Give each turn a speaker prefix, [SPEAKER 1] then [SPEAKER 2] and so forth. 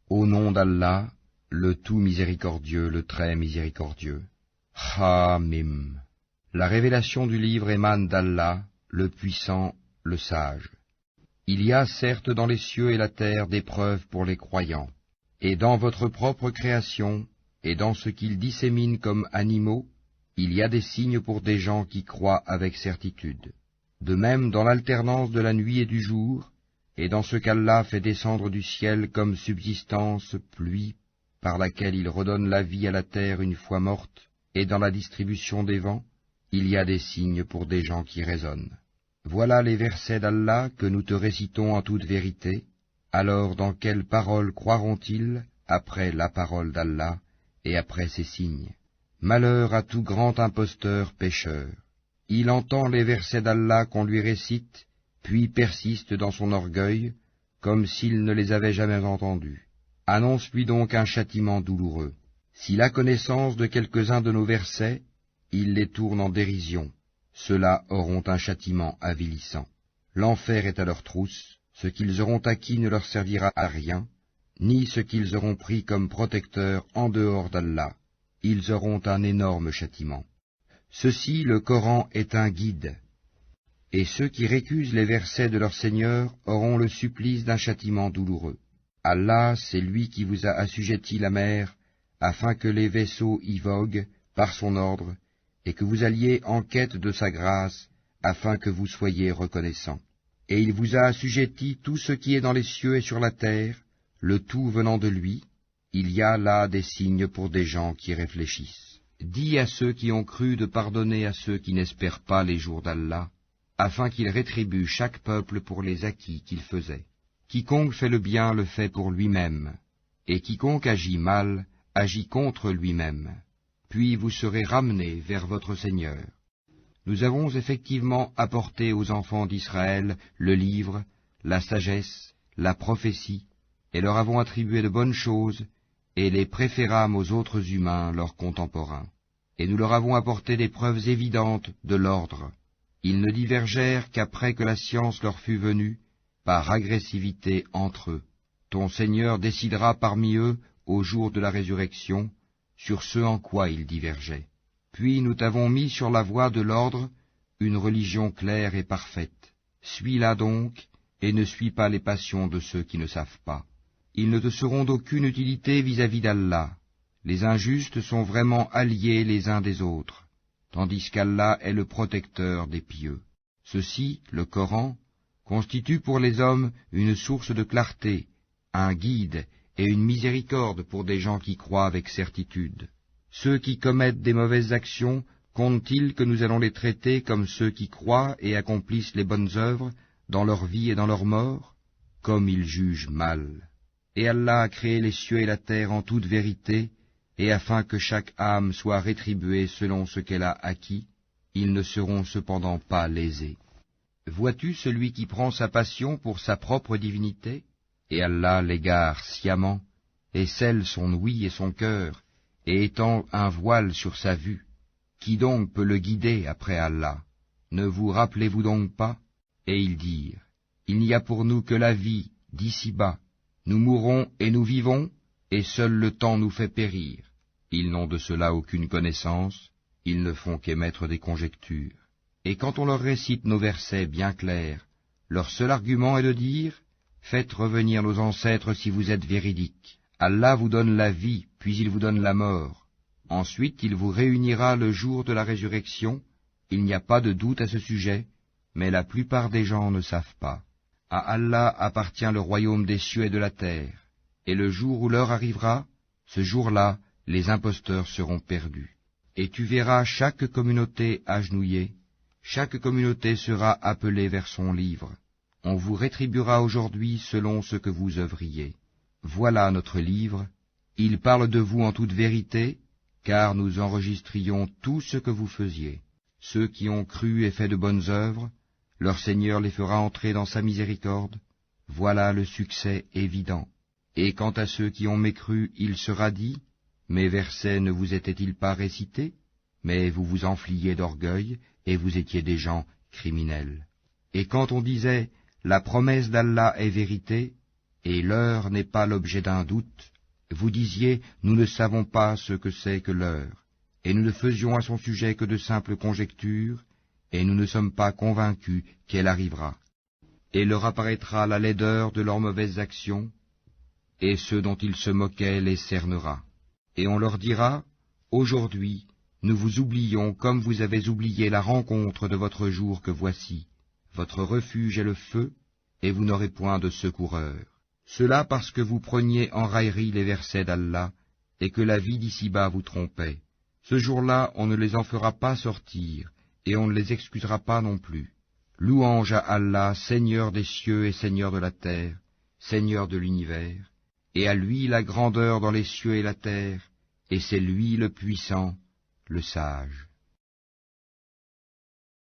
[SPEAKER 1] Au nom d'Allah, le tout miséricordieux, le très miséricordieux. Hamim. La révélation du livre émane d'Allah, le puissant, le sage. Il y a certes dans les cieux et la terre des preuves pour les croyants, et dans votre propre création, et dans ce qu'ils disséminent comme animaux, il y a des signes pour des gens qui croient avec certitude. De même dans l'alternance de la nuit et du jour, et dans ce qu'Allah fait descendre du ciel comme subsistance, pluie, par laquelle il redonne la vie à la terre une fois morte, et dans la distribution des vents, il y a des signes pour des gens qui raisonnent. Voilà les versets d'Allah que nous te récitons en toute vérité. Alors dans quelle parole croiront-ils après la parole d'Allah et après ces signes? Malheur à tout grand imposteur pécheur. Il entend les versets d'Allah qu'on lui récite, puis persiste dans son orgueil, comme s'il ne les avait jamais entendus. Annonce-lui donc un châtiment douloureux. S'il a connaissance de quelques-uns de nos versets, il les tourne en dérision. Ceux-là auront un châtiment avilissant. L'enfer est à leur trousse, ce qu'ils auront acquis ne leur servira à rien, ni ce qu'ils auront pris comme protecteur en dehors d'Allah. Ils auront un énorme châtiment. Ceci, le Coran, est un guide, et ceux qui récusent les versets de leur Seigneur auront le supplice d'un châtiment douloureux. Allah, c'est lui qui vous a assujetti la mer, afin que les vaisseaux y voguent par son ordre, et que vous alliez en quête de sa grâce, afin que vous soyez reconnaissants. Et il vous a assujetti tout ce qui est dans les cieux et sur la terre, le tout venant de lui. Il y a là des signes pour des gens qui réfléchissent. Dis à ceux qui ont cru de pardonner à ceux qui n'espèrent pas les jours d'Allah, afin qu'il rétribue chaque peuple pour les acquis qu'il faisait. Quiconque fait le bien le fait pour lui-même, et quiconque agit mal, agit contre lui-même. Puis vous serez ramenés vers votre Seigneur. Nous avons effectivement apporté aux enfants d'Israël le livre, la sagesse, la prophétie, et leur avons attribué de bonnes choses, et les préférâmes aux autres humains, leurs contemporains. Et nous leur avons apporté des preuves évidentes de l'ordre. Ils ne divergèrent qu'après que la science leur fut venue, par agressivité entre eux. Ton Seigneur décidera parmi eux, au jour de la résurrection, sur ce en quoi ils divergeaient. Puis nous t'avons mis sur la voie de l'ordre, une religion claire et parfaite. Suis-la donc, et ne suis pas les passions de ceux qui ne savent pas. Ils ne te seront d'aucune utilité vis-à-vis d'Allah. Les injustes sont vraiment alliés les uns des autres, tandis qu'Allah est le protecteur des pieux. Ceci, le Coran, constitue pour les hommes une source de clarté, un guide et une miséricorde pour des gens qui croient avec certitude. Ceux qui commettent des mauvaises actions, comptent-ils que nous allons les traiter comme ceux qui croient et accomplissent les bonnes œuvres dans leur vie et dans leur mort? Comme ils jugent mal. Et Allah a créé les cieux et la terre en toute vérité, et afin que chaque âme soit rétribuée selon ce qu'elle a acquis, ils ne seront cependant pas lésés. Vois-tu celui qui prend sa passion pour sa propre divinité, et Allah l'égare sciemment, et scelle son ouïe et son cœur, et étend un voile sur sa vue? Qui donc peut le guider après Allah? Ne vous rappelez-vous donc pas? Et ils dirent, il n'y a pour nous que la vie d'ici-bas. Nous mourons et nous vivons, et seul le temps nous fait périr. Ils n'ont de cela aucune connaissance, ils ne font qu'émettre des conjectures. Et quand on leur récite nos versets bien clairs, leur seul argument est de dire, faites revenir nos ancêtres si vous êtes véridiques. Allah vous donne la vie, puis il vous donne la mort. Ensuite il vous réunira le jour de la résurrection. Il n'y a pas de doute à ce sujet, mais la plupart des gens ne savent pas. À Allah appartient le royaume des cieux et de la terre, et le jour où l'heure arrivera, ce jour-là, les imposteurs seront perdus. Et tu verras chaque communauté agenouillée, chaque communauté sera appelée vers son livre. On vous rétribuera aujourd'hui selon ce que vous œuvriez. Voilà notre livre, il parle de vous en toute vérité, car nous enregistrions tout ce que vous faisiez. Ceux qui ont cru et fait de bonnes œuvres, leur Seigneur les fera entrer dans sa miséricorde. Voilà le succès évident. Et quant à ceux qui ont mécru, il sera dit, mes versets ne vous étaient-ils pas récités? Mais vous vous enfliez d'orgueil, et vous étiez des gens criminels. Et quand on disait, la promesse d'Allah est vérité, et l'heure n'est pas l'objet d'un doute, vous disiez, nous ne savons pas ce que c'est que l'heure, et nous ne faisions à son sujet que de simples conjectures, et nous ne sommes pas convaincus qu'elle arrivera. Et leur apparaîtra la laideur de leurs mauvaises actions, et ceux dont ils se moquaient les cernera. Et on leur dira, aujourd'hui, nous vous oublions comme vous avez oublié la rencontre de votre jour que voici. Votre refuge est le feu, et vous n'aurez point de secoureur. Cela parce que vous preniez en raillerie les versets d'Allah, et que la vie d'ici-bas vous trompait. Ce jour-là, on ne les en fera pas sortir, et on ne les excusera pas non plus. Louange à Allah, Seigneur des cieux et Seigneur de la terre, Seigneur de l'univers, et à lui la grandeur dans les cieux et la terre, et c'est lui le puissant, le sage.